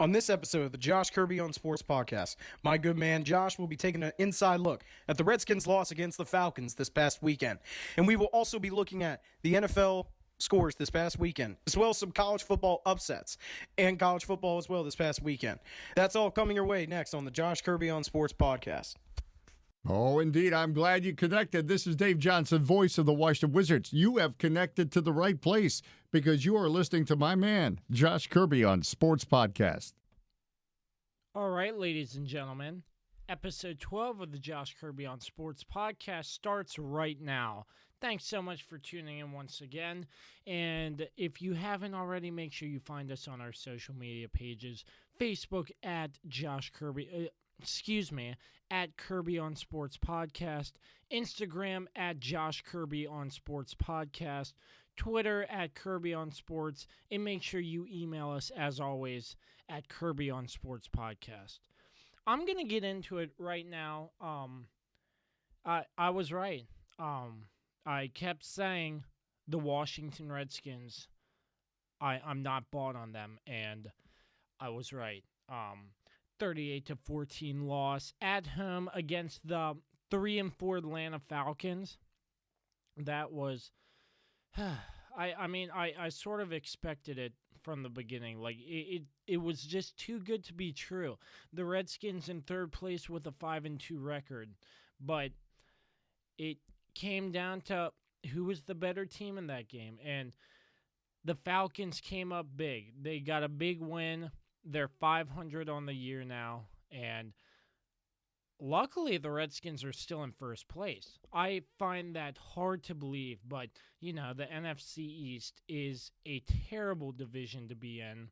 On this episode of the Josh Kirby on Sports podcast, my good man Josh will be taking an inside look at the Redskins' loss against the Falcons this past weekend. And we will also be looking at the NFL scores this past weekend, as well as some college football upsets and college football as well this past weekend. That's all coming your way next on the Josh Kirby on Sports podcast. Oh, indeed. I'm glad you connected. This is Dave Johnson, voice of the Washington Wizards. You have connected to the right place because you are listening to my man, Josh Kirby on Sports Podcast. All right, ladies and gentlemen, episode 12 of the Josh Kirby on Sports Podcast starts right now. Thanks so much for tuning in once again. And if you haven't already, make sure you find us on our social media pages. Facebook at Josh Kirby, at Kirby on Sports Podcast, Instagram at Josh Kirby on Sports Podcast, Twitter at Kirby on Sports, and make sure you email us, as always, at Kirby on Sports Podcast. I'm going to get into it right now. I was right. I kept saying the Washington Redskins, I'm not bought on them, and I was right. 38-14 loss at home against the 3-4 Atlanta Falcons. That was, I sort of expected it from the beginning. Like it was just too good to be true. The Redskins in third place with a 5-2 record, but it came down to who was the better team in that game, and the Falcons came up big. They got a big win. They're 500 on the year now, and luckily the Redskins are still in first place. I find that hard to believe, but, you know, the NFC East is a terrible division to be in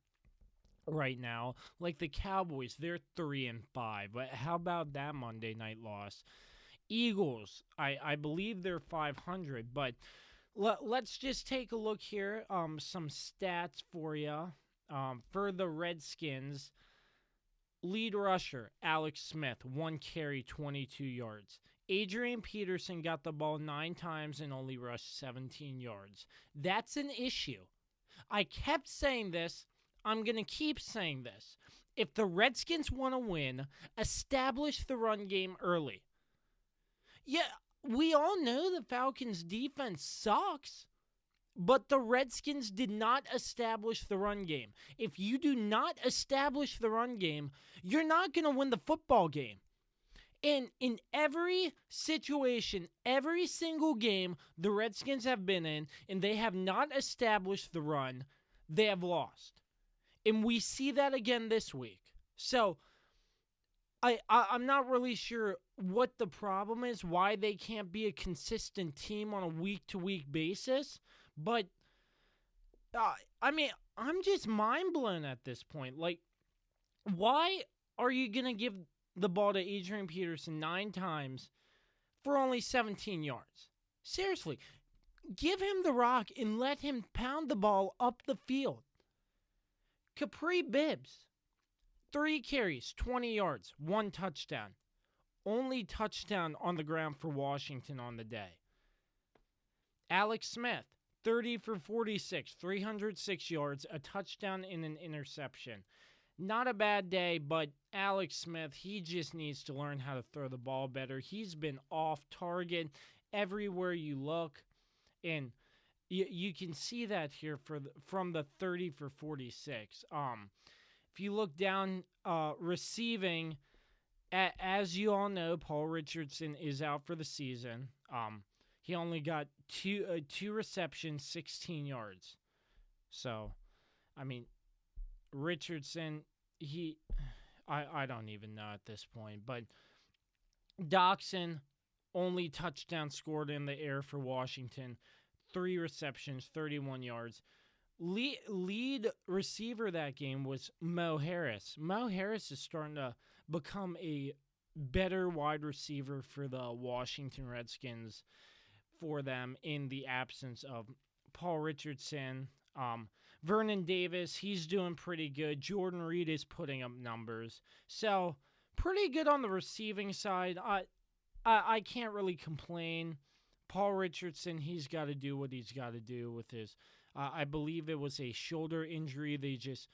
right now. Like the Cowboys, they're 3-5. But how about that Monday night loss? Eagles, I believe they're 500, but let's just take a look here. Some stats for you. For the Redskins, lead rusher, Alex Smith, 1 carry, 22 yards. Adrian Peterson got the ball 9 times and only rushed 17 yards. That's an issue. I kept saying this. I'm going to keep saying this. If the Redskins want to win, establish the run game early. Yeah, we all know the Falcons' defense sucks. But the Redskins did not establish the run game. If you do not establish the run game, you're not going to win the football game. And in every situation, every single game the Redskins have been in, and they have not established the run, they have lost. And we see that again this week. So I'm not really sure what the problem is, why they can't be a consistent team on a week-to-week basis. But, I'm just mind blown at this point. Like, why are you going to give the ball to Adrian Peterson 9 times for only 17 yards? Seriously, give him the rock and let him pound the ball up the field. Capri Bibbs, 3 carries, 20 yards, 1 touchdown. Only touchdown on the ground for Washington on the day. Alex Smith, 30 for 46, 306 yards, a touchdown and an interception. Not a bad day, but Alex Smith, he just needs to learn how to throw the ball better. He's been off target everywhere you look, and you can see that here from the 30 for 46. If you look down receiving, as you all know, Paul Richardson is out for the season. He only got two receptions, 16 yards. So, Richardson, I don't even know at this point. But Doxson, only touchdown scored in the air for Washington. 3 receptions, 31 yards. Lead receiver that game was Mo Harris. Mo Harris is starting to become a better wide receiver for the Washington Redskins for them in the absence of Paul Richardson. Vernon Davis, he's doing pretty good. Jordan Reed is putting up numbers. So, pretty good on the receiving side. I can't really complain. Paul Richardson, he's got to do what he's got to do with his, I believe it was a shoulder injury. They just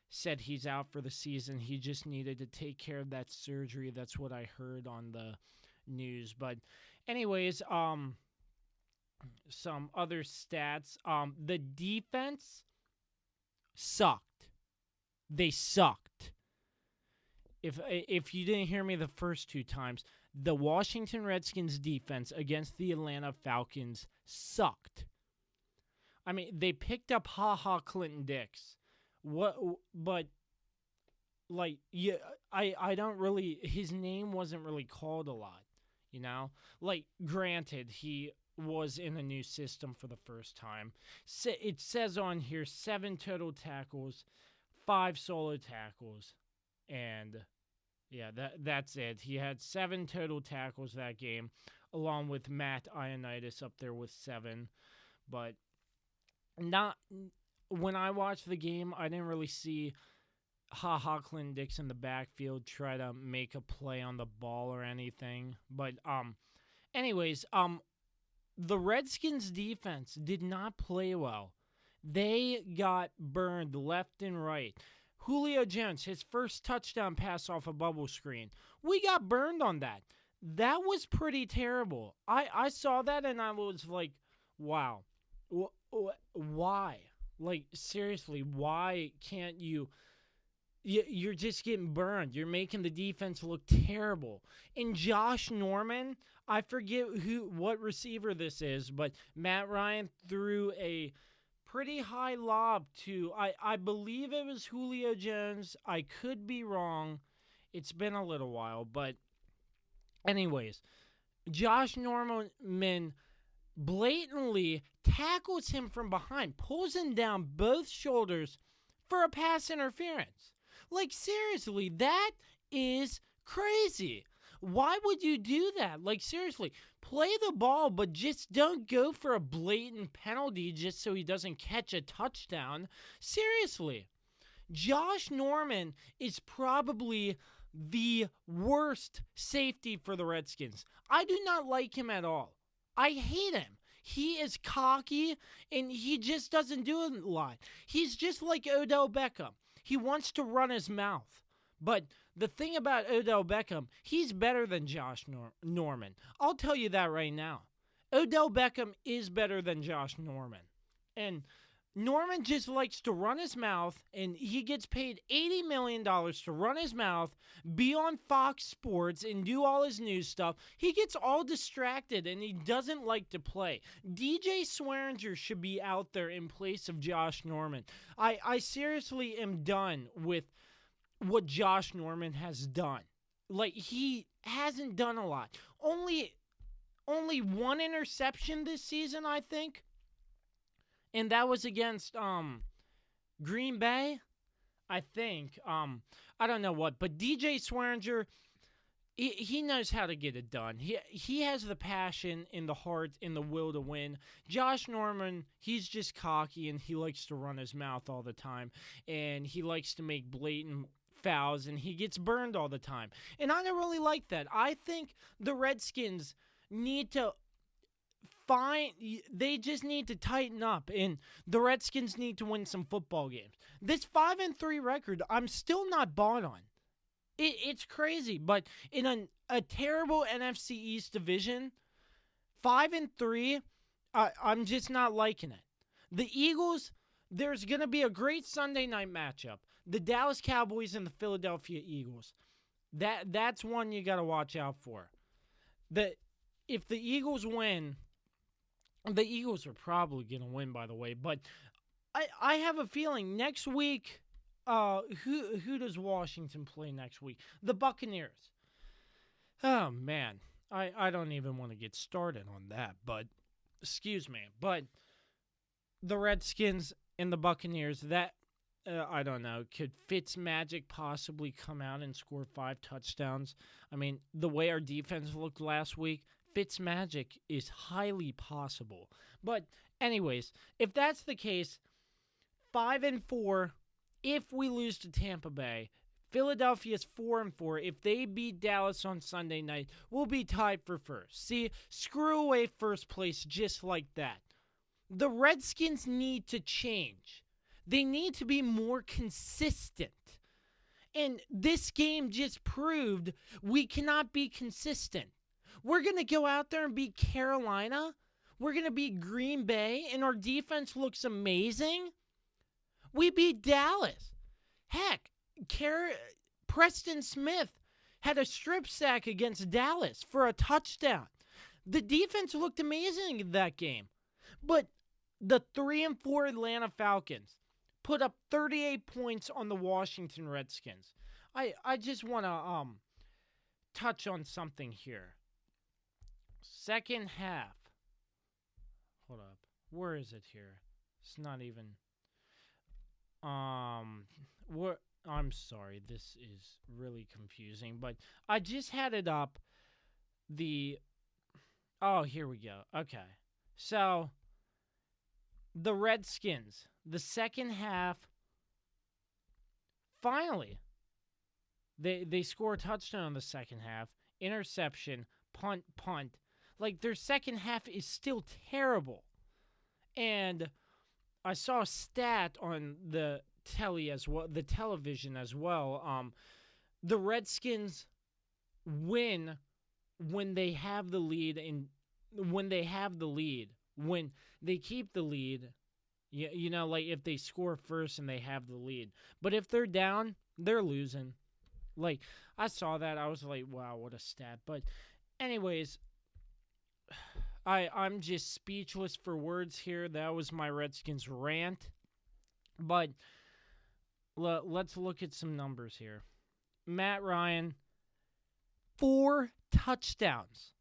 said he's out for the season. He just needed to take care of that surgery. That's what I heard on the news. But anyways, some other stats. The defense sucked. They sucked. If you didn't hear me the first two times, the Washington Redskins defense against the Atlanta Falcons sucked. I mean, they picked up Clinton Dix. But like, yeah, I don't really, his name wasn't really called a lot, you know? Like, granted, he was in a new system for the first time. It says on here 7 total tackles, 5 solo tackles, and yeah, that's it. He had 7 total tackles that game, along with Matt Ioannidis up there with 7. But when I watched the game, I didn't really see Clinton Dix in the backfield try to make a play on the ball or anything. But anyways, the Redskins defense did not play well. They got burned left and right. Julio Jones, his first touchdown pass off a bubble screen. We got burned on that. That was pretty terrible. I saw that and I was like, wow. Why? Like, seriously, why can't you? You're just getting burned. You're making the defense look terrible. And Josh Norman, I forget what receiver this is, but Matt Ryan threw a pretty high lob to, I believe it was Julio Jones. I could be wrong. It's been a little while, but anyways, Josh Norman blatantly tackles him from behind, pulls him down both shoulders for a pass interference. Like, seriously, that is crazy. Why would you do that? Like, seriously, play the ball, but just don't go for a blatant penalty just so he doesn't catch a touchdown. Seriously, Josh Norman is probably the worst safety for the Redskins. I do not like him at all. I hate him. He is cocky, and he just doesn't do a lot. He's just like Odell Beckham. He wants to run his mouth. But the thing about Odell Beckham, he's better than Josh Norman. I'll tell you that right now. Odell Beckham is better than Josh Norman. And Norman just likes to run his mouth, and he gets paid $80 million to run his mouth, be on Fox Sports, and do all his news stuff. He gets all distracted, and he doesn't like to play. DJ Swearinger should be out there in place of Josh Norman. I seriously am done with what Josh Norman has done. Like, he hasn't done a lot. Only 1 interception this season, I think. And that was against Green Bay, I think. I don't know what. But DJ Swearinger, he knows how to get it done. He has the passion and the heart and the will to win. Josh Norman, he's just cocky, and he likes to run his mouth all the time. And he likes to make blatant fouls, and he gets burned all the time. And I don't really like that. I think the Redskins need to they just need to tighten up, and the Redskins need to win some football games. This 5-3 record, I'm still not bought on. It's crazy, but in a terrible NFC East division, 5-3, I'm just not liking it. The Eagles, there's going to be a great Sunday night matchup. The Dallas Cowboys and the Philadelphia Eagles. That's one you got to watch out for. If the Eagles win, the Eagles are probably going to win, by the way. But I have a feeling next week, who does Washington play next week? The Buccaneers. Oh, man. I don't even want to get started on that. But, excuse me. But the Redskins and the Buccaneers, that, I don't know, could Fitzmagic possibly come out and score 5 touchdowns? I mean, the way our defense looked last week, Fitzmagic is highly possible. But anyways, if that's the case, 5-4, if we lose to Tampa Bay, Philadelphia's 4-4. If they beat Dallas on Sunday night, we'll be tied for first. See, screw away first place just like that. The Redskins need to change. They need to be more consistent. And this game just proved we cannot be consistent. We're going to go out there and beat Carolina. We're going to beat Green Bay, and our defense looks amazing. We beat Dallas. Heck, Preston Smith had a strip sack against Dallas for a touchdown. The defense looked amazing in that game. But the 3-4 Atlanta Falcons put up 38 points on the Washington Redskins. I just want to touch on something here. Second half. Hold up. Where is it here? It's not even. I'm sorry. This is really confusing, but I just had it up. Oh, here we go. Okay. So, the Redskins, the second half, finally, they score a touchdown in the second half, interception, punt. Like, their second half is still terrible. And I saw a stat on the television as well. The Redskins win when they have the lead, when they keep the lead, like if they score first and they have the lead. But if they're down, they're losing. Like, I saw that. I was like, wow, what a stat. But anyways, I'm just speechless for words here. That was my Redskins rant. But let's look at some numbers here. Matt Ryan, 4 touchdowns.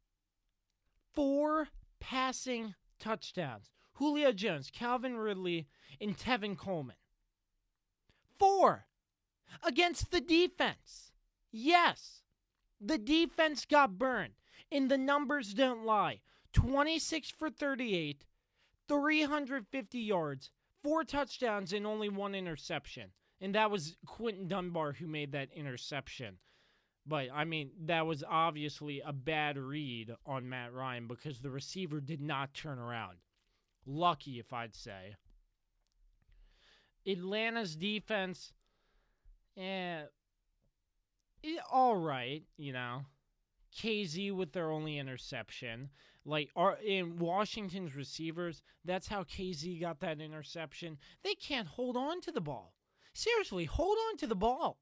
4 passing touchdowns. Julio Jones, Calvin Ridley, and Tevin Coleman. 4 against the defense. Yes, the defense got burned, and the numbers don't lie. 26 for 38, 350 yards, 4 touchdowns, and only 1 interception. And that was Quentin Dunbar who made that interception. But, I mean, that was obviously a bad read on Matt Ryan because the receiver did not turn around. Lucky, if I'd say. Atlanta's defense, all right, KZ with their only interception. Like, in Washington's receivers, that's how KZ got that interception. They can't hold on to the ball. Seriously, hold on to the ball.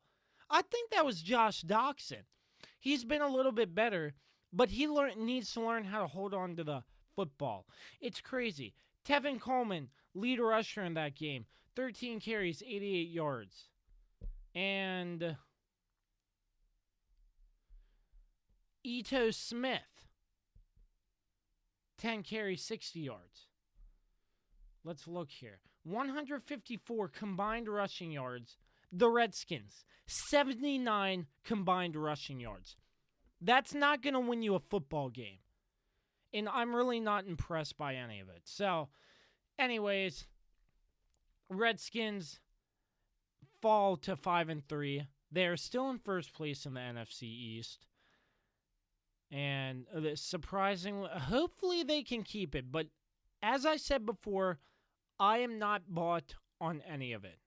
I think that was Josh Doxson. He's been a little bit better, but he needs to learn how to hold on to the football. It's crazy. Tevin Coleman, lead rusher in that game, 13 carries, 88 yards. And Ito Smith, 10 carries, 60 yards. Let's look here. 154 combined rushing yards. The Redskins, 79 combined rushing yards. That's not going to win you a football game. And I'm really not impressed by any of it. So, anyways, Redskins fall to 5-3. They're still in first place in the NFC East. And surprisingly, hopefully they can keep it. But as I said before, I am not bought on any of it.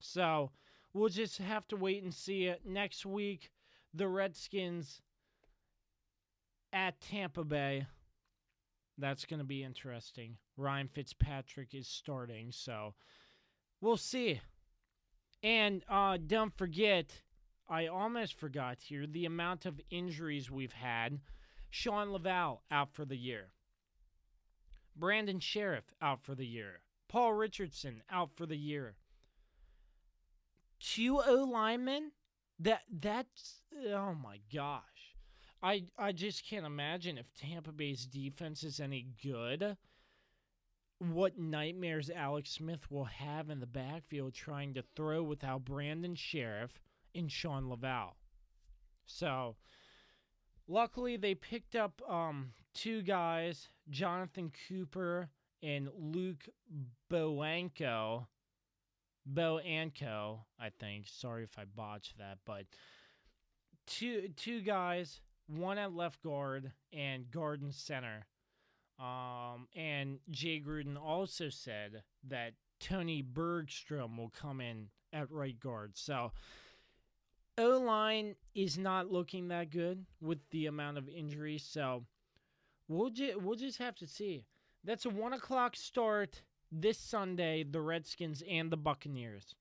So, we'll just have to wait and see it. Next week, the Redskins at Tampa Bay. That's going to be interesting. Ryan Fitzpatrick is starting, so we'll see. And don't forget, I almost forgot here, the amount of injuries we've had. Sean Laval out for the year. Brandon Sheriff out for the year. Paul Richardson out for the year. 2 O-linemen? That's, oh my gosh. I just can't imagine if Tampa Bay's defense is any good, what nightmares Alex Smith will have in the backfield trying to throw without Brandon Sheriff and Sean Laval. So, luckily they picked up 2 guys, Jonathan Cooper and Luke Boanco, I think. Sorry if I botched that, but two guys, one at left guard and guard and center. And Jay Gruden also said that Tony Bergstrom will come in at right guard. So O-line is not looking that good with the amount of injuries. So we'll just have to see. That's a 1 o'clock start this Sunday, the Redskins and the Buccaneers.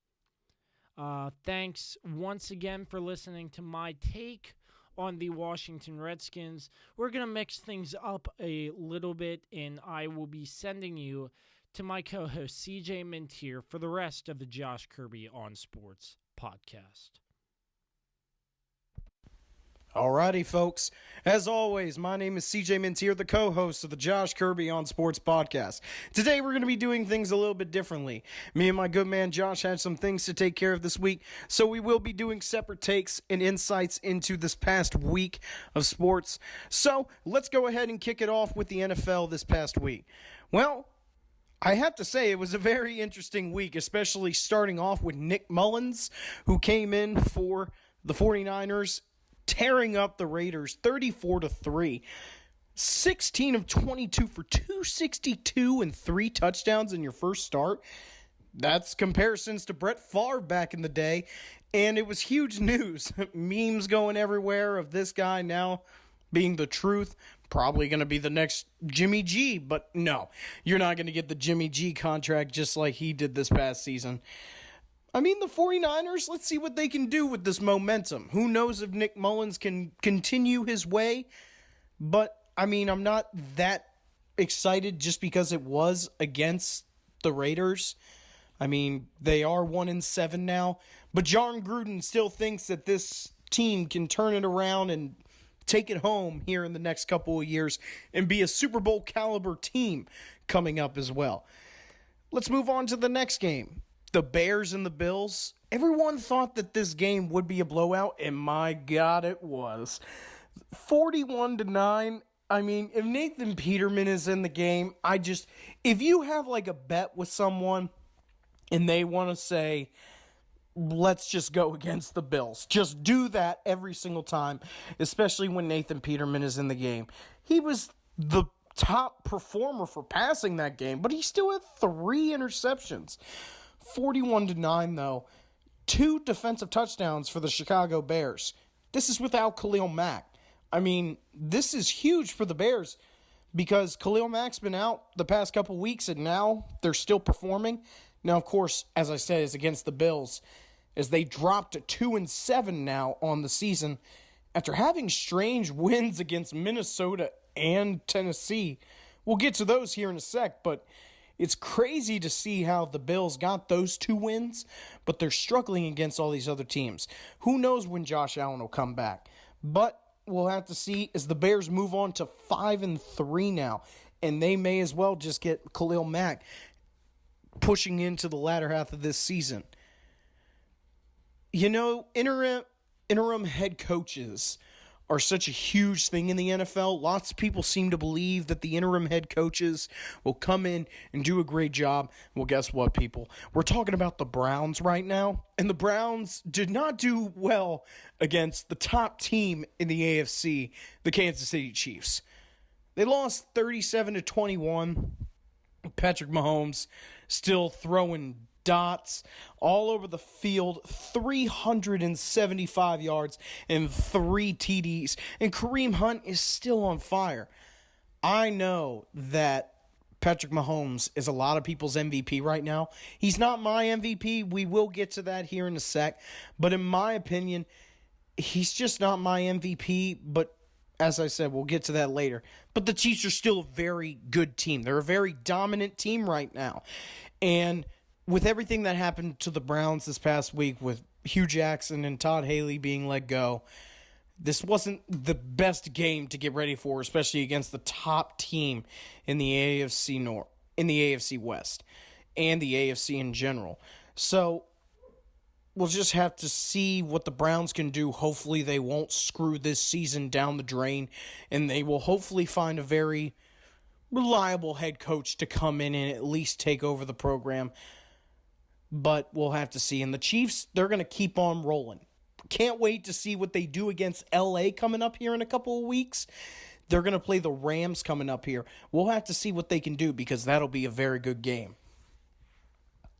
Thanks once again for listening to my take on the Washington Redskins. We're going to mix things up a little bit, and I will be sending you to my co-host CJ Mintier for the rest of the Josh Kirby on Sports podcast. Alrighty, folks. As always, my name is CJ Mintier, the co-host of the Josh Kirby on Sports podcast. Today, we're going to be doing things a little bit differently. Me and my good man Josh had some things to take care of this week, so we will be doing separate takes and insights into this past week of sports. So, let's go ahead and kick it off with the NFL this past week. Well, I have to say it was a very interesting week, especially starting off with Nick Mullins, who came in for the 49ers, tearing up the Raiders 34-3. 16 of 22 for 262 and 3 touchdowns in your first start. That's comparisons to Brett Favre back in the day, and it was huge news. Memes going everywhere of this guy now being the truth. Probably going to be the next Jimmy G, but no, you're not going to get the Jimmy G contract just like he did this past season. I mean, the 49ers, let's see what they can do with this momentum. Who knows if Nick Mullins can continue his way, but, I mean, I'm not that excited just because it was against the Raiders. I mean, they are 1-7 now, but John Gruden still thinks that this team can turn it around and take it home here in the next couple of years and be a Super Bowl caliber team coming up as well. Let's move on to the next game. The Bears and the Bills. Everyone thought that this game would be a blowout, and my God, it was. 41-9. I mean, if Nathan Peterman is in the game, if you have like a bet with someone and they want to say, let's just go against the Bills, just do that every single time, especially when Nathan Peterman is in the game. He was the top performer for passing that game, but he still had 3 interceptions. 41-9, though. 2 defensive touchdowns for the Chicago Bears. This is without Khalil Mack. I mean, this is huge for the Bears because Khalil Mack's been out the past couple weeks, and now they're still performing. Now, of course, as I said, it's against the Bills, as they dropped to 2-7 now on the season after having strange wins against Minnesota and Tennessee. We'll get to those here in a sec, but it's crazy to see how the Bills got those 2 wins, but they're struggling against all these other teams. Who knows when Josh Allen will come back? But we'll have to see as the Bears move on to 5-3 now, and they may as well just get Khalil Mack pushing into the latter half of this season. You know, interim head coaches are such a huge thing in the NFL. Lots of people seem to believe that the interim head coaches will come in and do a great job. Well, guess what, people? We're talking about the Browns right now, and the Browns did not do well against the top team in the AFC, the Kansas City Chiefs. They lost 37-21. Patrick Mahomes still throwing dots all over the field, 375 yards and 3 TDs. And Kareem Hunt is still on fire. I know that Patrick Mahomes is a lot of people's MVP right now. He's not my MVP. We will get to that here in a sec. But in my opinion, he's just not my MVP. But as I said, we'll get to that later. But the Chiefs are still a very good team. They're a very dominant team right now. And with everything that happened to the Browns this past week with Hugh Jackson and Todd Haley being let go, this wasn't the best game to get ready for, especially against the top team in the AFC North, in the AFC West, and the AFC in general. So we'll just have to see what the Browns can do. Hopefully they won't screw this season down the drain, and they will hopefully find a very reliable head coach to come in and at least take over the program. But we'll have to see. And the Chiefs, they're going to keep on rolling. Can't wait to see what they do against LA coming up here in a couple of weeks. They're going to play the Rams coming up here. We'll have to see what they can do because that'll be a very good game.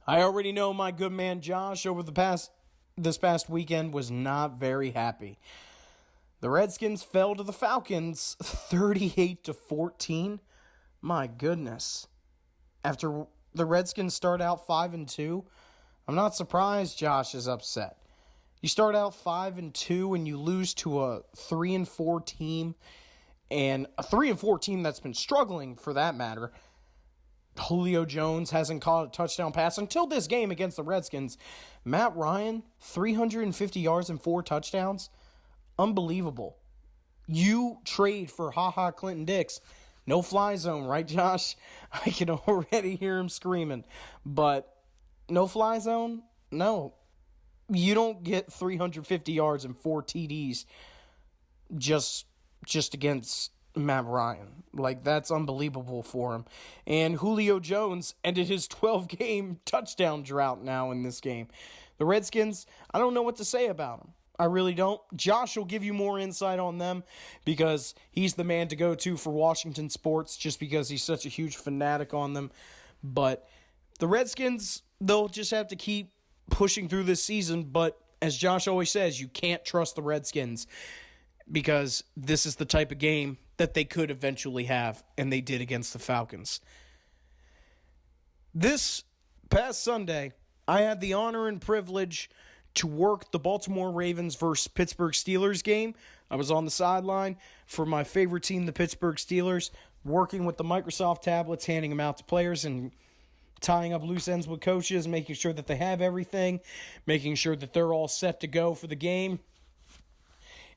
I already know my good man Josh over this past weekend was not very happy. The Redskins fell to the Falcons 38-14. My goodness. After the Redskins start out 5-2, I'm not surprised Josh is upset. You start out 5-2 and you lose to a 3-4 team, and a 3-4 team that's been struggling for that matter. Julio Jones hasn't caught a touchdown pass until this game against the Redskins. Matt Ryan, 350 yards and 4 touchdowns. Unbelievable. You trade for HaHa Clinton Dix. No fly zone, right, Josh? I can already hear him screaming. But no fly zone? No. You don't get 350 yards and 4 TDs just against Matt Ryan. Like, that's unbelievable for him. And Julio Jones ended his 12-game touchdown drought now in this game. The Redskins, I don't know what to say about them. I really don't. Josh will give you more insight on them because he's the man to go to for Washington sports just because he's such a huge fanatic on them. But the Redskins, they'll just have to keep pushing through this season. But as Josh always says, you can't trust the Redskins because this is the type of game that they could eventually have, and they did against the Falcons. This past Sunday, I had the honor and privilege to work the Baltimore Ravens versus Pittsburgh Steelers game. I was on the sideline for my favorite team, the Pittsburgh Steelers, working with the Microsoft tablets, handing them out to players and tying up loose ends with coaches, making sure that they have everything, making sure that they're all set to go for the game.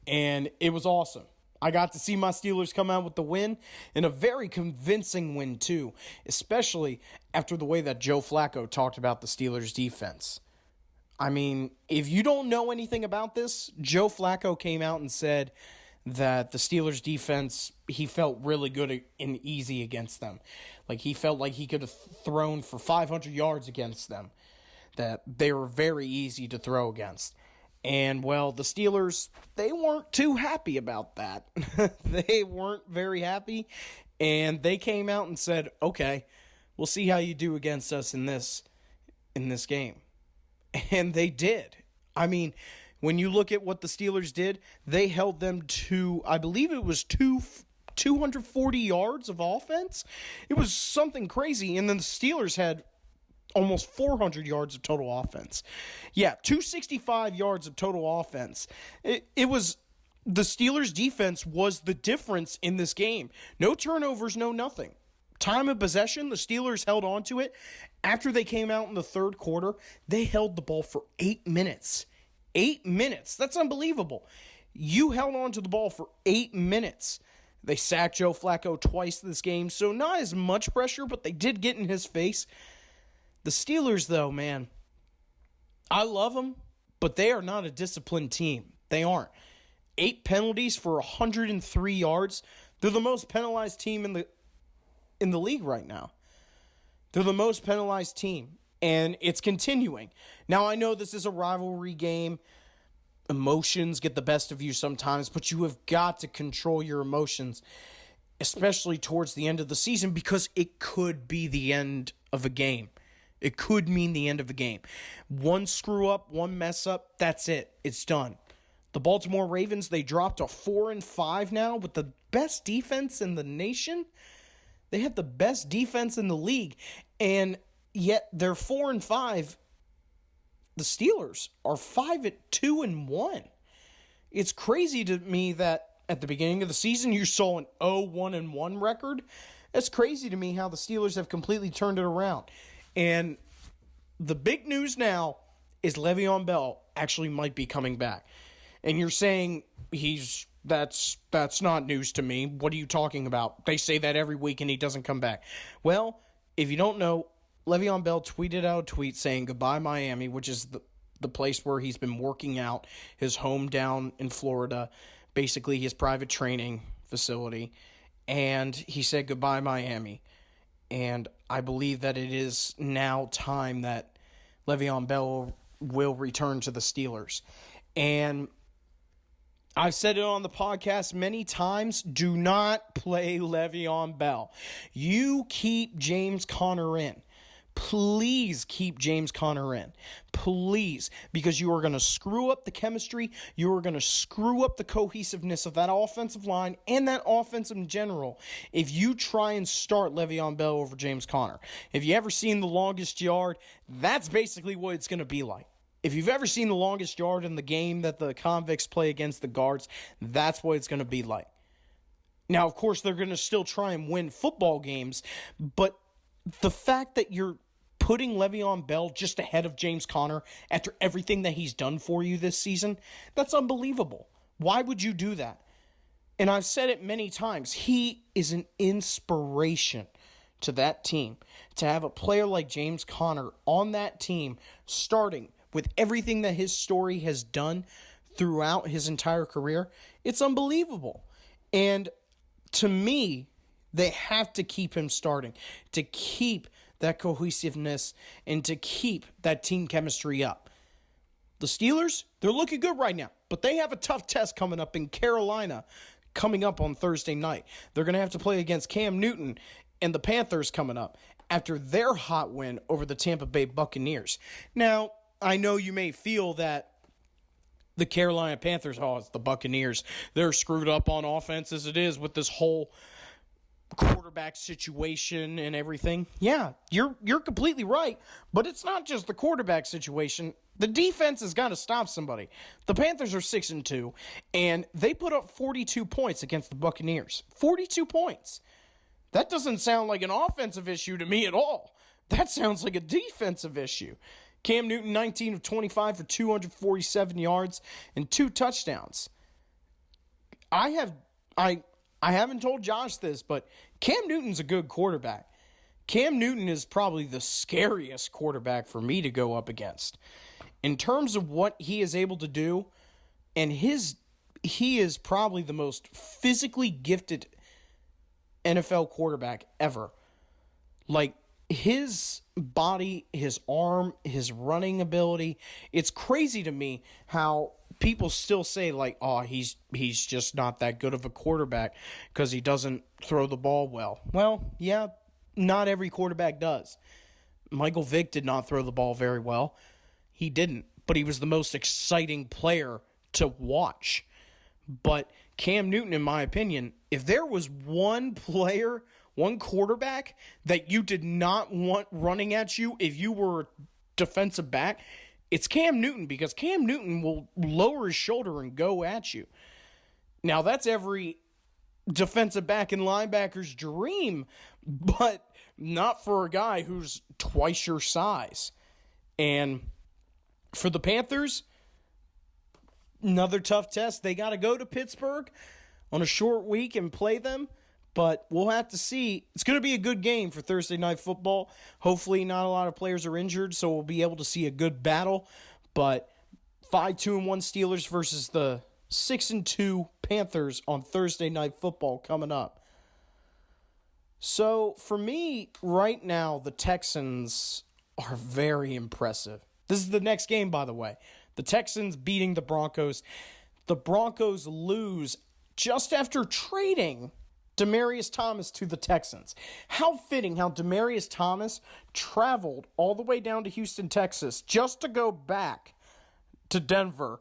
And it was awesome. I got to see my Steelers come out with the win, and a very convincing win too, especially after the way that Joe Flacco talked about the Steelers' defense. I mean, if you don't know anything about this, Joe Flacco came out and said that the Steelers' defense, he felt really good and easy against them. Like, he felt like he could have thrown for 500 yards against them, that they were very easy to throw against. And, well, the Steelers, they weren't too happy about that. They weren't very happy, and they came out and said, okay, we'll see how you do against us in this game. And they did. I mean, when you look at what the Steelers did, they held them to, I believe it was 240 yards of offense. It was something crazy. And then the Steelers had almost 400 yards of total offense. Yeah, 265 yards of total offense. It was, the Steelers' defense was the difference in this game. No turnovers, no nothing. Time of possession, the Steelers held on to it. After they came out in the third quarter, they held the ball for 8 minutes. 8 minutes. That's unbelievable. You held on to the ball for 8 minutes. They sacked Joe Flacco twice this game, so not as much pressure, but they did get in his face. The Steelers, though, man, I love them, but they are not a disciplined team. They aren't. 8 penalties for 103 yards. They're the most penalized team in the league right now. They're the most penalized team, and it's continuing. Now, I know this is a rivalry game. Emotions get the best of you sometimes, but you have got to control your emotions, especially towards the end of the season, because it could be the end of a game. It could mean the end of a game. One screw up, one mess up, that's it. It's done. The Baltimore Ravens, they dropped to 4-5 now with the best defense in the nation. They have the best defense in the league, and yet they're 4-5. The Steelers are 5-2-1. It's crazy to me that at the beginning of the season you saw an 0-1-1 record. It's crazy to me how the Steelers have completely turned it around. And the big news now is Le'Veon Bell actually might be coming back. And you're saying that's not news to me. What are you talking about? They say that every week and he doesn't come back. Well, if you don't know, Le'Veon Bell tweeted out a tweet saying goodbye Miami, which is the place where he's been working out, his home down in Florida, basically his private training facility. And he said goodbye Miami. And I believe that it is now time that Le'Veon Bell will return to the Steelers. And I've said it on the podcast many times, do not play Le'Veon Bell. You keep James Conner in. please keep James Conner in. Please, because you are going to screw up the chemistry. You are going to screw up the cohesiveness of that offensive line and that offense in general if you try and start Le'Veon Bell over James Conner. If you ever seen The Longest Yard, that's basically what it's going to be like. If you've ever seen The Longest Yard in the game that the convicts play against the guards, that's what it's going to be like. Now, of course, they're going to still try and win football games, but the fact that you're putting Le'Veon Bell just ahead of James Conner after everything that he's done for you this season, that's unbelievable. Why would you do that? And I've said it many times. He is an inspiration to that team. To have a player like James Conner on that team starting with everything that his story has done throughout his entire career, it's unbelievable. And to me, they have to keep him starting, to keep that cohesiveness and to keep that team chemistry up. The Steelers, they're looking good right now, but they have a tough test coming up in Carolina coming up on Thursday night. They're going to have to play against Cam Newton and the Panthers coming up after their hot win over the Tampa Bay Buccaneers. Now, I know you may feel that the Carolina Panthers, it's the Buccaneers. They're screwed up on offense as it is with this whole quarterback situation and everything. Yeah, you're completely right, but it's not just the quarterback situation. The defense has got to stop somebody. The Panthers are 6-2, and they put up 42 points against the Buccaneers. 42 points. That doesn't sound like an offensive issue to me at all. That sounds like a defensive issue. Cam Newton, 19 of 25 for 247 yards and 2 touchdowns. I haven't told Josh this, but Cam Newton's a good quarterback. Cam Newton is probably the scariest quarterback for me to go up against. In terms of what he is able to do, and he is probably the most physically gifted NFL quarterback ever. Like, his body, his arm, his running ability, it's crazy to me how people still say, like, he's just not that good of a quarterback because he doesn't throw the ball well. Well, yeah, not every quarterback does. Michael Vick did not throw the ball very well. He didn't, but he was the most exciting player to watch. But Cam Newton, in my opinion, if there was one player, one quarterback that you did not want running at you if you were a defensive back, it's Cam Newton, because Cam Newton will lower his shoulder and go at you. Now, that's every defensive back and linebacker's dream, but not for a guy who's twice your size. And for the Panthers, another tough test. They got to go to Pittsburgh on a short week and play them. But we'll have to see. It's going to be a good game for Thursday Night Football. Hopefully not a lot of players are injured, so we'll be able to see a good battle. But 5-2-1 Steelers versus the 6-2 Panthers on Thursday Night Football coming up. So for me, right now, the Texans are very impressive. This is the next game, by the way. The Texans beating the Broncos. The Broncos lose just after trading Demaryius Thomas to the Texans. How fitting how Demaryius Thomas traveled all the way down to Houston, Texas, just to go back to Denver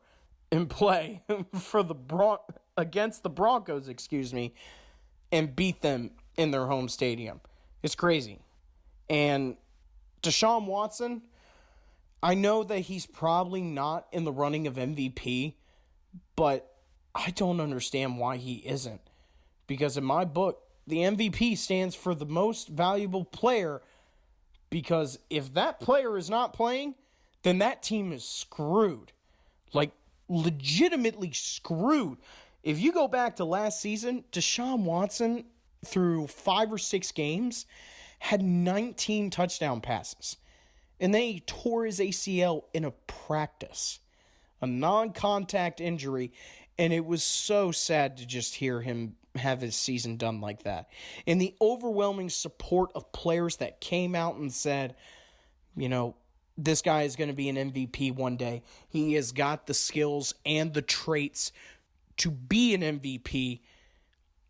and play for against the Broncos, and beat them in their home stadium. It's crazy. And Deshaun Watson, I know that he's probably not in the running of MVP, but I don't understand why he isn't. Because in my book, the MVP stands for the most valuable player, because if that player is not playing, then that team is screwed. Like, legitimately screwed. If you go back to last season, Deshaun Watson, through 5 or 6 games, had 19 touchdown passes. And then he tore his ACL in a practice. A non-contact injury. And it was so sad to just hear him have his season done like that. And the overwhelming support of players that came out and said, this guy is going to be an MVP one day. He has got the skills and the traits to be an MVP.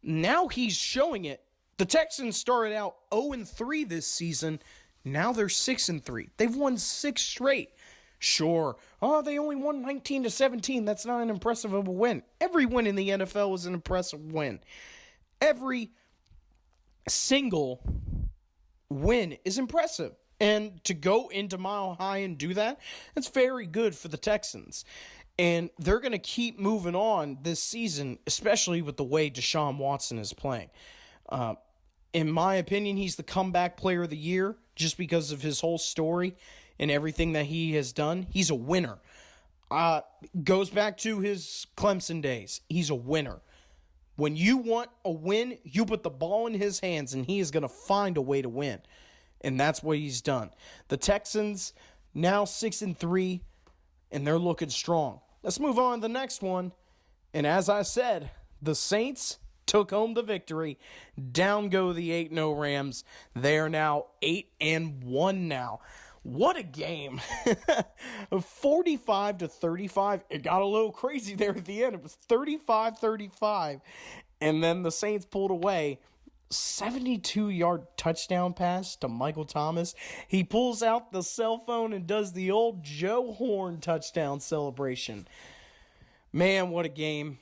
Now he's showing it. The Texans started out 0-3 this season. Now they're 6-3. They've won 6 straight. Sure. Oh, they only won 19-17. That's not an impressive of a win. Every win in the NFL is an impressive win. Every single win is impressive. And to go into Mile High and do that, that's very good for the Texans. And they're going to keep moving on this season, especially with the way Deshaun Watson is playing. In my opinion, he's the comeback player of the year just because of his whole story and everything that he has done. He's a winner. Goes back to his Clemson days. He's a winner. When you want a win, you put the ball in his hands, and he is going to find a way to win. And that's what he's done. The Texans now 6-3, and they're looking strong. Let's move on to the next one. And as I said, the Saints took home the victory. Down go the 8-0 Rams. They are now 8-1 now. What a game. 45-35. It got a little crazy there at the end. It was 35-35. And then the Saints pulled away. 72-yard touchdown pass to Michael Thomas. He pulls out the cell phone and does the old Joe Horn touchdown celebration. Man, what a game.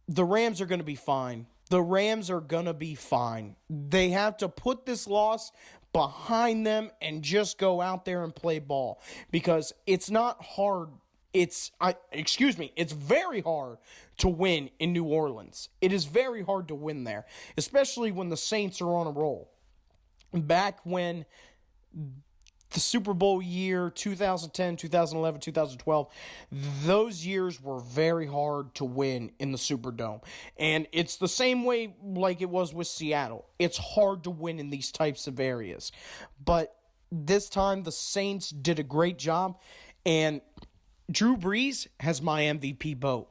The Rams are going to be fine. The Rams are going to be fine. They have to put this loss behind them and just go out there and play ball, because it's not hard. It's very hard to win in New Orleans. It is very hard to win there, especially when the Saints are on a roll. Back when the Super Bowl year, 2010, 2011, 2012, those years were very hard to win in the Superdome. And it's the same way like it was with Seattle. It's hard to win in these types of areas. But this time, the Saints did a great job, and Drew Brees has my MVP vote.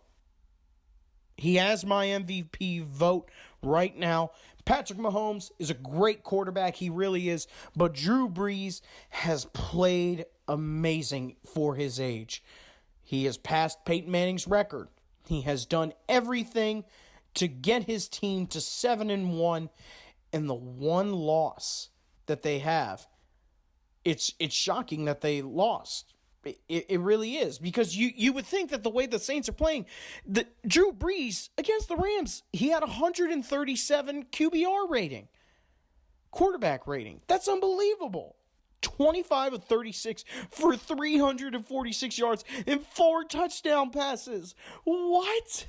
He has my MVP vote right now. Patrick Mahomes is a great quarterback. He really is. But Drew Brees has played amazing for his age. He has passed Peyton Manning's record. He has done everything to get his team to 7-1. And the one loss that they have, it's shocking that they lost. It really is, because you would think that the way the Saints are playing, the Drew Brees against the Rams, he had 137 QBR rating, quarterback rating. That's unbelievable. 25 of 36 for 346 yards and 4 touchdown passes. What?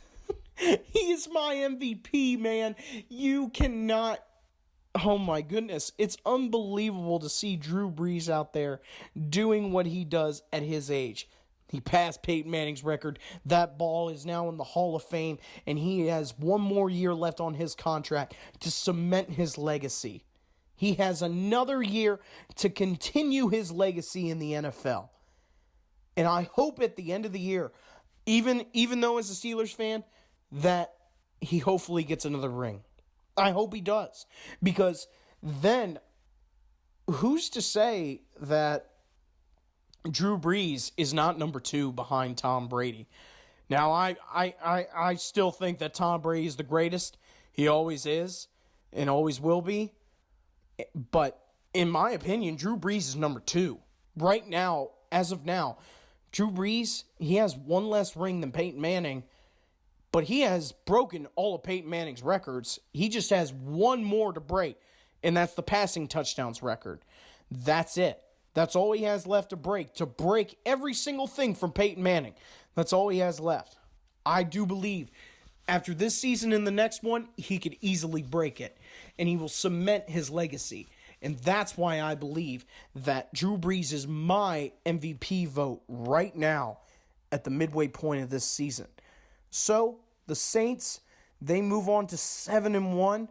He is my MVP, man. You cannot. Oh my goodness, it's unbelievable to see Drew Brees out there doing what he does at his age. He passed Peyton Manning's record. That ball is now in the Hall of Fame, and he has one more year left on his contract to cement his legacy. He has another year to continue his legacy in the NFL. And I hope at the end of the year, even though as a Steelers fan, that he hopefully gets another ring. I hope he does, because then who's to say that Drew Brees is not number 2 behind Tom Brady? Now, I still think that Tom Brady is the greatest. He always is and always will be. But in my opinion, Drew Brees is number 2. Right now, as of now, Drew Brees, he has one less ring than Peyton Manning. But he has broken all of Peyton Manning's records. He just has one more to break, and that's the passing touchdowns record. That's it. That's all he has left to break every single thing from Peyton Manning. That's all he has left. I do believe after this season and the next one, he could easily break it, and he will cement his legacy. And that's why I believe that Drew Brees is my MVP vote right now at the midway point of this season. So, the Saints, they move on to 7-1.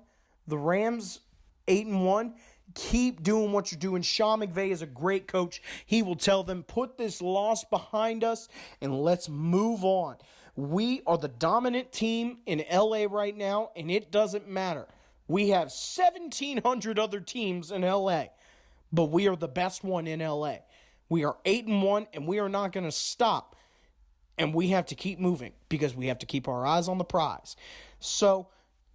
The Rams, 8-1. Keep doing what you're doing. Sean McVay is a great coach. He will tell them, put this loss behind us and let's move on. We are the dominant team in LA right now, and it doesn't matter. We have 1,700 other teams in LA, but we are the best one in LA. We are 8-1, and we are not going to stop. And we have to keep moving because we have to keep our eyes on the prize. So,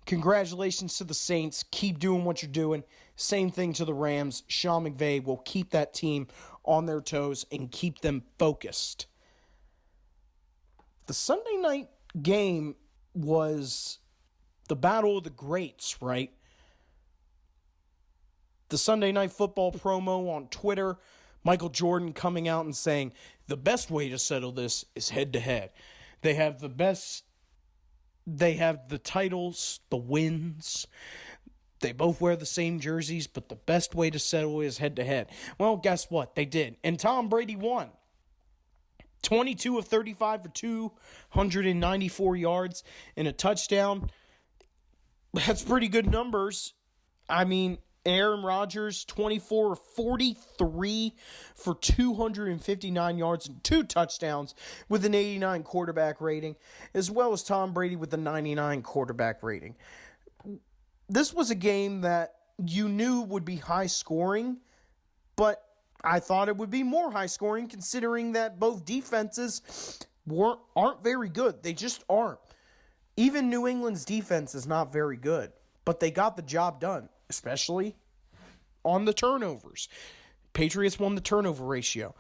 congratulations to the Saints. Keep doing what you're doing. Same thing to the Rams. Sean McVay will keep that team on their toes and keep them focused. The Sunday night game was the battle of the greats, right? The Sunday Night Football promo on Twitter, Michael Jordan coming out and saying, the best way to settle this is head-to-head. They have the titles, the wins. They both wear the same jerseys, but the best way to settle is head-to-head. Well, guess what? They did. And Tom Brady won. 22 of 35 for 294 yards and a touchdown. That's pretty good numbers. I mean, Aaron Rodgers, 24 of 43 for 259 yards and 2 touchdowns with an 89 quarterback rating, as well as Tom Brady with a 99 quarterback rating. This was a game that you knew would be high scoring, but I thought it would be more high scoring considering that both defenses aren't very good. They just aren't. Even New England's defense is not very good, but they got the job done, especially on the turnovers. Patriots won the turnover ratio.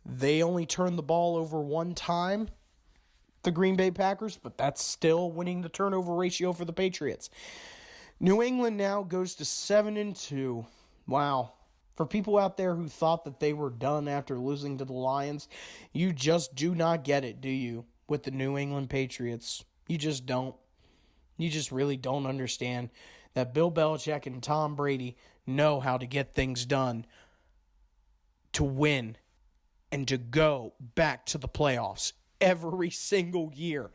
They only turned the ball over one time, the Green Bay Packers, but that's still winning the turnover ratio for the Patriots. New England now goes to 7-2. Wow. For people out there who thought that they were done after losing to the Lions, you just do not get it, do you, with the New England Patriots? You just don't. You just really don't understand that Bill Belichick and Tom Brady know how to get things done to win and to go back to the playoffs every single year.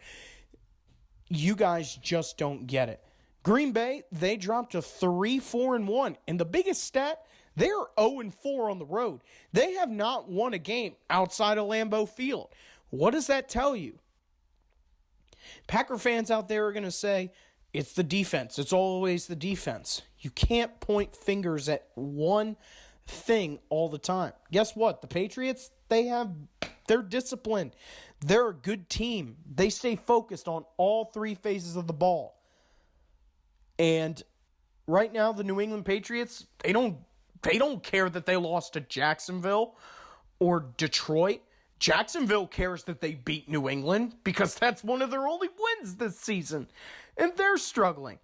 You guys just don't get it. Green Bay, they dropped to 3-4-1. And the biggest stat, they're 0-4 on the road. They have not won a game outside of Lambeau Field. What does that tell you? Packer fans out there are going to say, it's the defense. It's always the defense. You can't point fingers at one thing all the time. Guess what? The Patriots, they're disciplined. They're a good team. They stay focused on all three phases of the ball. And right now, the New England Patriots, they don't care that they lost to Jacksonville or Detroit. Jacksonville cares that they beat New England because that's one of their only wins this season. And they're struggling.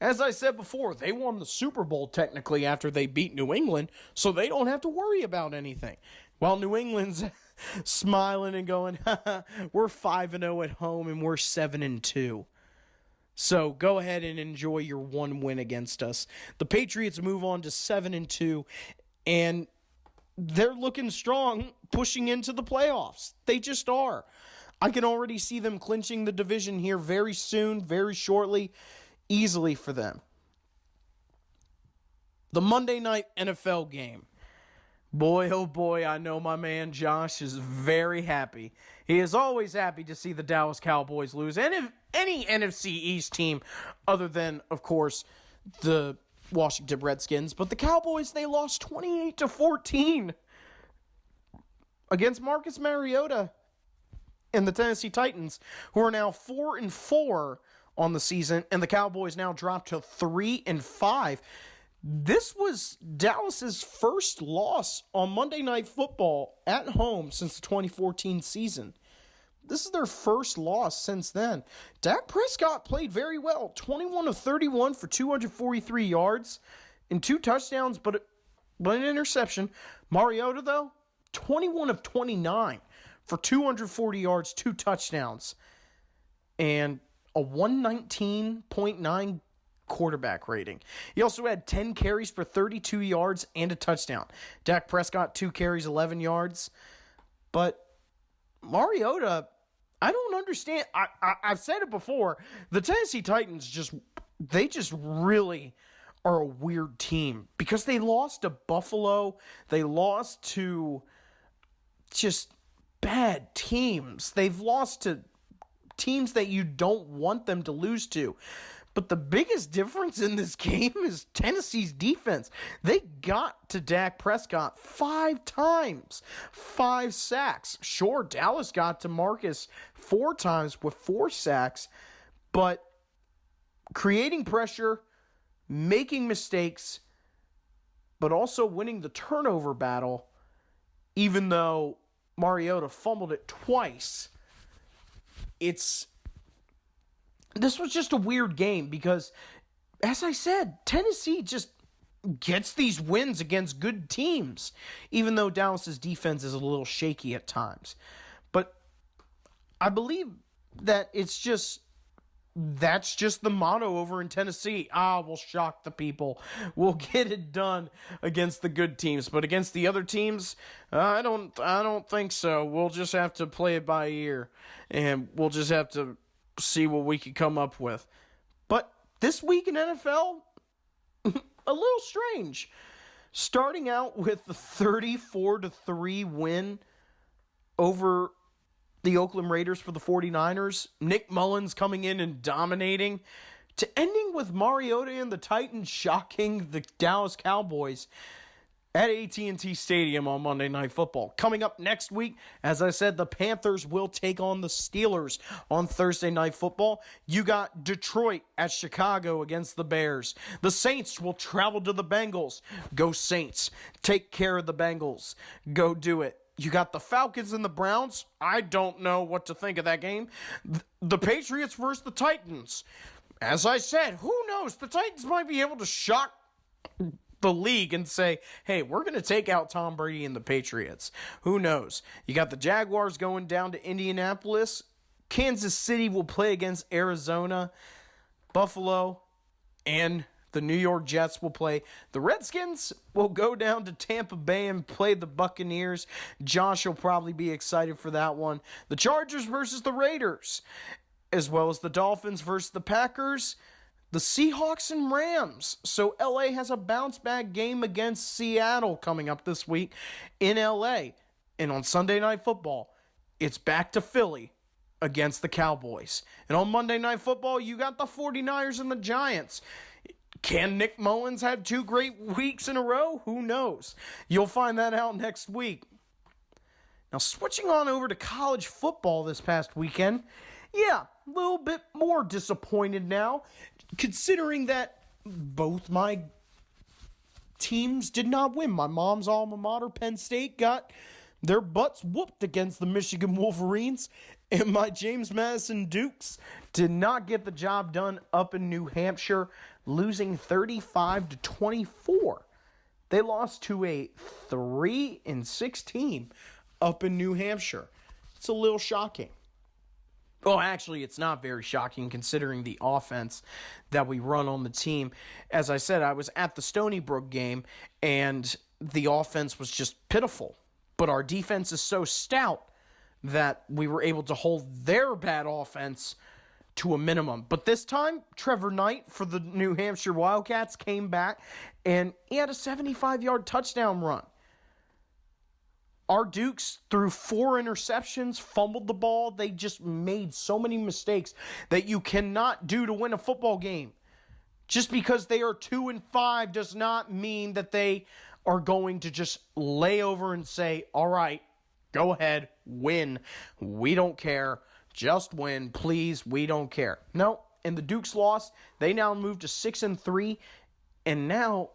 As I said before, they won the Super Bowl technically after they beat New England, so they don't have to worry about anything. While New England's smiling and going, we're 5-0 at home and we're 7-2. So go ahead and enjoy your one win against us. The Patriots move on to 7-2, and they're looking strong, pushing into the playoffs. They just are. I can already see them clinching the division here very soon, very shortly, easily for them. The Monday night NFL game. Boy, oh boy, I know my man Josh is very happy. He is always happy to see the Dallas Cowboys lose. And if any NFC East team other than, of course, the Washington Redskins. But the Cowboys, they lost 28-14 against Marcus Mariota and the Tennessee Titans, who are now 4-4 on the season. And the Cowboys now dropped to 3-5. This was Dallas's first loss on Monday Night Football at home since the 2014 season. This is their first loss since then. Dak Prescott played very well. 21 of 31 for 243 yards and 2 touchdowns, but an interception. Mariota, though, 21 of 29 for 240 yards, 2 touchdowns, and a 119.9 quarterback rating. He also had 10 carries for 32 yards and a touchdown. Dak Prescott, 2 carries, 11 yards. But Mariota, I don't understand. I've said it before. The Tennessee Titans just really are a weird team because they lost to Buffalo. They lost to just bad teams. They've lost to teams that you don't want them to lose to. But the biggest difference in this game is Tennessee's defense. They got to Dak Prescott 5 times, 5 sacks. Sure, Dallas got to Marcus 4 times with 4 sacks, but creating pressure, making mistakes, but also winning the turnover battle, even though Mariota fumbled it twice. This was just a weird game because, as I said, Tennessee just gets these wins against good teams, even though Dallas's defense is a little shaky at times. But I believe that that's just the motto over in Tennessee. We'll shock the people. We'll get it done against the good teams, but against the other teams, I don't think so. We'll just have to play it by ear, and we'll just have to see what we can come up with. But this week in NFL, a little strange. Starting out with the 34-3 win over the Oakland Raiders for the 49ers, Nick Mullins coming in and dominating, to ending with Mariota and the Titans shocking the Dallas Cowboys at AT&T Stadium on Monday Night Football. Coming up next week, as I said, the Panthers will take on the Steelers on Thursday Night Football. You got Detroit at Chicago against the Bears. The Saints will travel to the Bengals. Go Saints. Take care of the Bengals. Go do it. You got the Falcons and the Browns. I don't know what to think of that game. The Patriots versus the Titans. As I said, who knows? The Titans might be able to shock the league and say, hey, we're going to take out Tom Brady and the Patriots. Who knows? You got the Jaguars going down to Indianapolis. Kansas City will play against Arizona. Buffalo and the New York Jets will play. The Redskins will go down to Tampa Bay and play the Buccaneers. Josh will probably be excited for that one. The Chargers versus the Raiders, as well as the Dolphins versus the Packers, the Seahawks and Rams. So LA has a bounce-back game against Seattle coming up this week in LA. And on Sunday Night Football, it's back to Philly against the Cowboys. And on Monday Night Football, you got the 49ers and the Giants. Can Nick Mullins have 2 great weeks in a row? Who knows? You'll find that out next week. Now, switching on over to college football this past weekend, a little bit more disappointed now, considering that both my teams did not win. My mom's alma mater, Penn State, got their butts whooped against the Michigan Wolverines, and my James Madison Dukes did not get the job done up in New Hampshire, losing 35-24. They lost to a 3-6 team up in New Hampshire. It's a little shocking. Well, actually, it's not very shocking considering the offense that we run on the team. As I said, I was at the Stony Brook game, and the offense was just pitiful. But our defense is so stout that we were able to hold their bad offense to a minimum. But this time, Trevor Knight for the New Hampshire Wildcats came back, and he had a 75-yard touchdown run. Our Dukes threw 4 interceptions, fumbled the ball. They just made so many mistakes that you cannot do to win a football game. Just because they are 2-5 does not mean that they are going to just lay over and say, all right, go ahead, win. We don't care. Just win, please. We don't care. No, and the Dukes lost. They now moved to 6-3, and now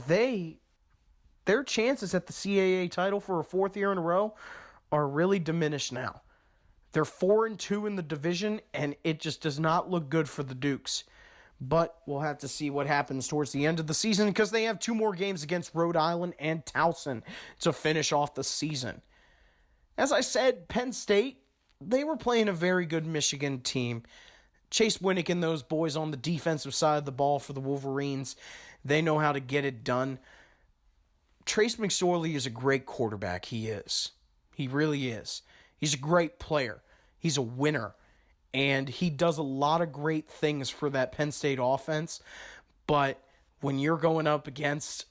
their chances at the CAA title for a 4th year in a row are really diminished now. They're 4-2 in the division, and it just does not look good for the Dukes. But we'll have to see what happens towards the end of the season because they have 2 more games against Rhode Island and Towson to finish off the season. As I said, Penn State, they were playing a very good Michigan team. Chase Winnick and those boys on the defensive side of the ball for the Wolverines, they know how to get it done. Trace McSorley is a great quarterback. He is. He really is. He's a great player. He's a winner. And he does a lot of great things for that Penn State offense. But when you're going up against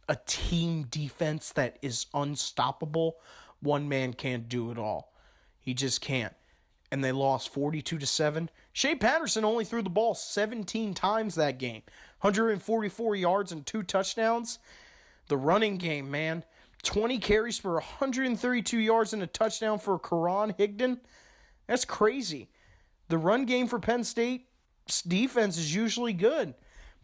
a team defense that is unstoppable, one man can't do it all. He just can't. And they lost 42-7. Shea Patterson only threw the ball 17 times that game. 144 yards and 2 touchdowns. The running game, man. 20 carries for 132 yards and a touchdown for Karan Higdon. That's crazy. The run game for Penn State's defense is usually good.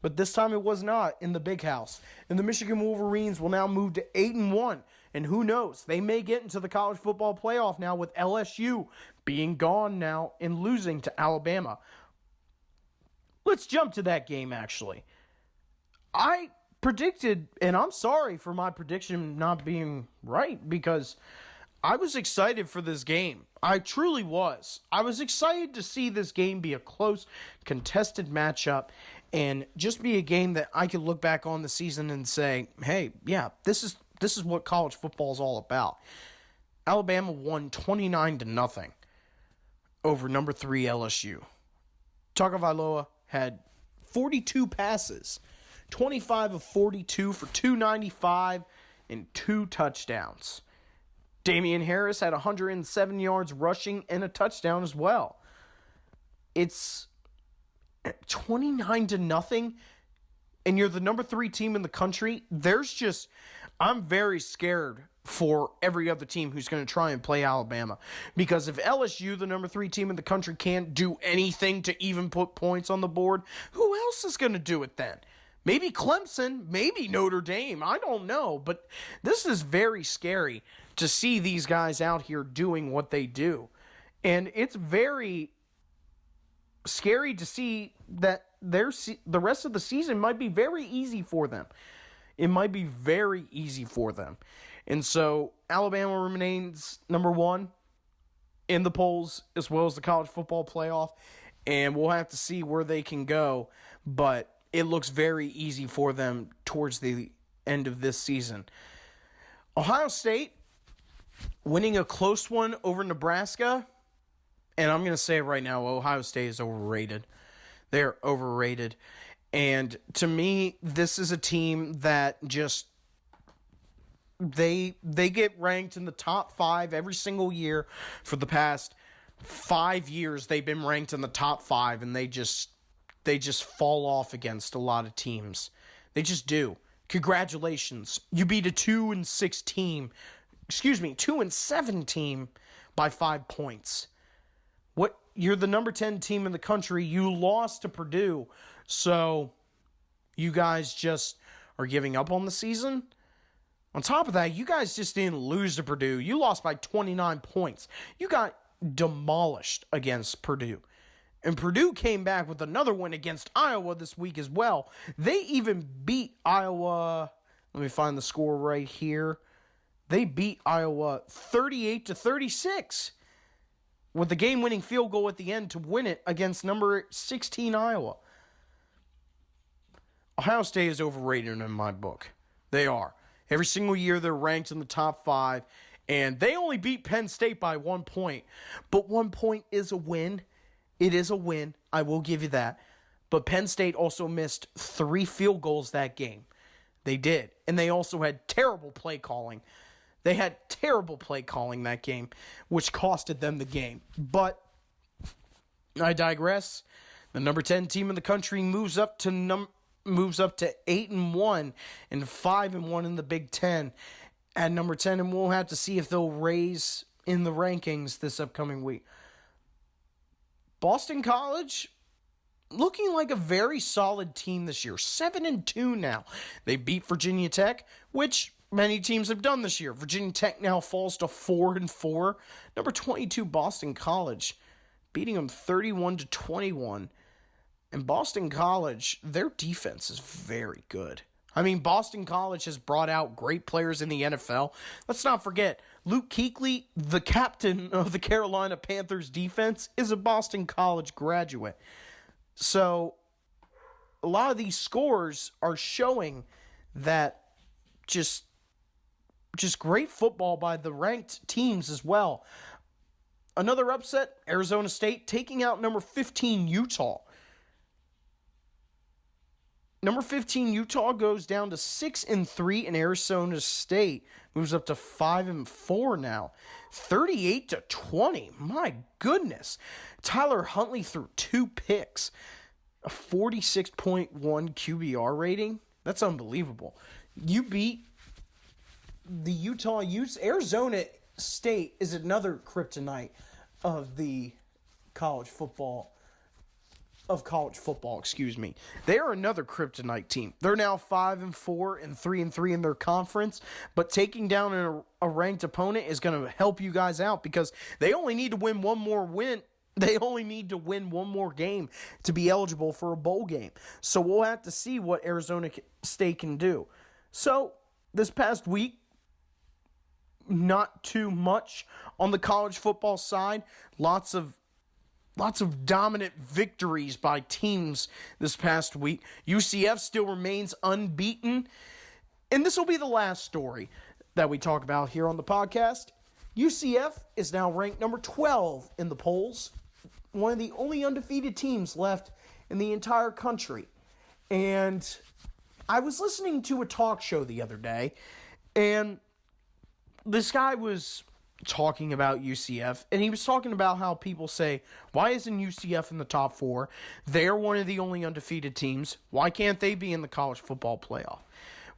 But this time it was not in the big house. And the Michigan Wolverines will now move to 8-1. And who knows? They may get into the college football playoff now with LSU being gone now and losing to Alabama. Let's jump to that game, actually. I predicted, and I'm sorry for my prediction not being right, because I was excited for this game. I truly was. I was excited to see this game be a close, contested matchup and just be a game that I could look back on the season and say, hey, yeah, this is what college football is all about. Alabama won 29-0 over number 3 LSU. Tagovailoa had 42 passes, 25 of 42 for 295 and 2 touchdowns. Damian Harris had 107 yards rushing and a touchdown as well. It's 29-0, and you're the number 3 team in the country. I'm very scared for every other team who's going to try and play Alabama. Because if LSU, the number 3 team in the country, can't do anything to even put points on the board, who else is going to do it then? Maybe Clemson, maybe Notre Dame, I don't know. But this is very scary to see these guys out here doing what they do. And it's very scary to see that the rest of the season might be very easy for them. It might be very easy for them. And so Alabama remains number 1 in the polls as well as the college football playoff. And we'll have to see where they can go. But it looks very easy for them towards the end of this season. Ohio State winning a close one over Nebraska. And I'm going to say it right now, Ohio State is overrated. They're overrated. And to me, this is a team that just they get ranked in the top 5 every single year. For the past 5 years, they've been ranked in the top 5, and they just fall off against a lot of teams. They just do. Congratulations. You beat a 2-6 team. 2-7 team by 5 points. You're the number 10 team in the country. You lost to Purdue. So you guys just are giving up on the season? On top of that, you guys just didn't lose to Purdue. You lost by 29 points. You got demolished against Purdue. And Purdue came back with another win against Iowa this week as well. They even beat Iowa. Let me find the score right here. They beat Iowa 38-36 with the game-winning field goal at the end to win it against number 16 Iowa. Ohio State is overrated in my book. They are. Every single year they're ranked in the top 5, and they only beat Penn State by 1 point. But 1 point is a win. It is a win. I will give you that. But Penn State also missed 3 field goals that game. They did. And they also had terrible play calling. They had terrible play calling that game, which costed them the game. But I digress. The number 10 team in the country moves up to 8-1 and 5-1 in the Big Ten at number 10, and we'll have to see if they'll raise in the rankings this upcoming week. Boston College looking like a very solid team this year. 7-2 now. They beat Virginia Tech, which many teams have done this year. Virginia Tech now falls to 4-4. Number 22 Boston College beating them 31-21. And Boston College, their defense is very good. I mean, Boston College has brought out great players in the NFL. Let's not forget, Luke Kuechly, the captain of the Carolina Panthers defense, is a Boston College graduate. So, a lot of these scores are showing that just great football by the ranked teams as well. Another upset, Arizona State taking out number 15 Utah. Number 15 Utah goes down to 6-3, and Arizona State moves up to 5-4 now. 38-20. My goodness. Tyler Huntley threw 2 picks. A 46.1 QBR rating. That's unbelievable. You beat the Utah Utes. Arizona State is another kryptonite of the college football of college football, excuse me. They are another kryptonite team. They're now 5-4 and 3-3 in their conference, but taking down a ranked opponent is going to help you guys out because they only need to win one more win. They only need to win one more game to be eligible for a bowl game. So we'll have to see what Arizona State can do. So this past week, not too much on the college football side. Lots of dominant victories by teams this past week. UCF still remains unbeaten. And this will be the last story that we talk about here on the podcast. UCF is now ranked number 12 in the polls. One of the only undefeated teams left in the entire country. And I was listening to a talk show the other day, and this guy was talking about UCF, and he was talking about how people say, why isn't UCF in the top 4? They're one of the only undefeated teams. Why can't they be in the college football playoff?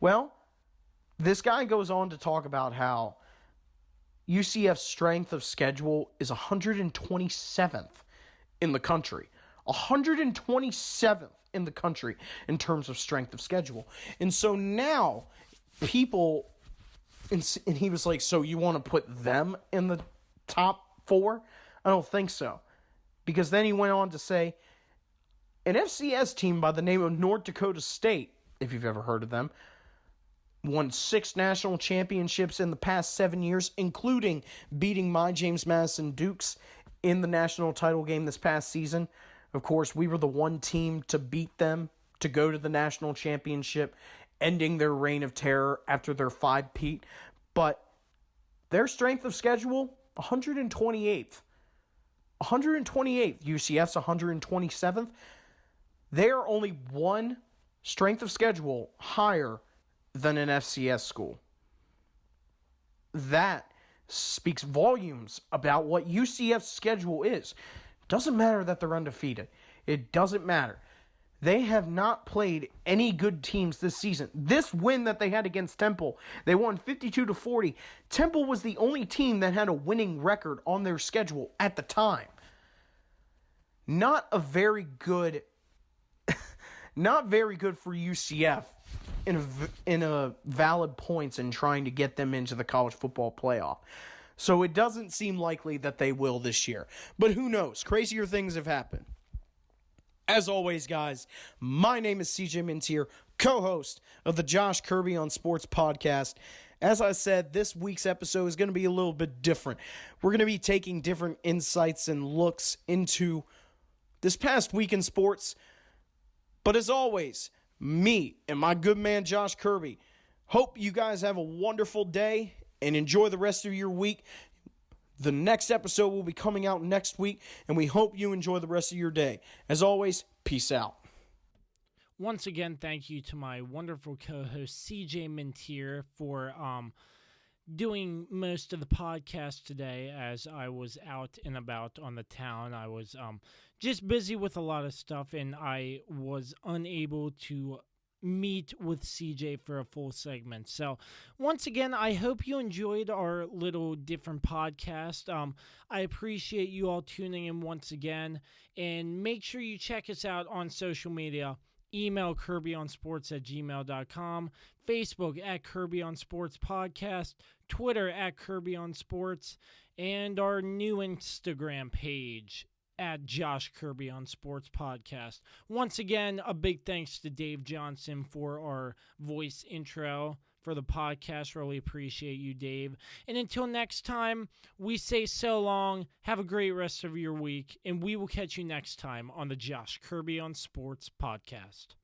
Well, this guy goes on to talk about how UCF's strength of schedule is 127th in the country. 127th in the country in terms of strength of schedule. And so now people... And he was like, so you want to put them in the top 4? I don't think so. Because then he went on to say, an FCS team by the name of North Dakota State, if you've ever heard of them, won 6 national championships in the past 7 years, including beating my James Madison Dukes in the national title game this past season. Of course, we were the one team to beat them to go to the national championship, ending their reign of terror after their 5-peat. But their strength of schedule, 128th. 128th. UCF's 127th. They are only one strength of schedule higher than an FCS school. That speaks volumes about what UCF's schedule is. Doesn't matter that they're undefeated. It doesn't matter. They have not played any good teams this season. This win that they had against Temple, they won 52-40. Temple was the only team that had a winning record on their schedule at the time. Not very good for UCF in a valid points in trying to get them into the college football playoff. So it doesn't seem likely that they will this year. But who knows? Crazier things have happened. As always, guys, my name is CJ Mintier, co-host of the Josh Kirby on Sports podcast. As I said, this week's episode is going to be a little bit different. We're going to be taking different insights and looks into this past week in sports. But as always, me and my good man Josh Kirby, hope you guys have a wonderful day and enjoy the rest of your week. The next episode will be coming out next week, and we hope you enjoy the rest of your day. As always, peace out. Once again, thank you to my wonderful co-host, CJ Mintier, for doing most of the podcast today as I was out and about on the town. I was just busy with a lot of stuff, and I was unable to meet with CJ for a full segment. So once again, I hope you enjoyed our little different podcast. I appreciate you all tuning in once again, and make sure you check us out on social media. Email kirbyonsports@gmail.com, Facebook at Kirby on Sports Podcast, Twitter at Kirby on Sports, and our new Instagram page at Josh Kirby on Sports Podcast. Once again, a big thanks to Dave Johnson for our voice intro for the podcast. Really appreciate you, Dave. And until next time, we say so long. Have a great rest of your week, and we will catch you next time on the Josh Kirby on Sports Podcast.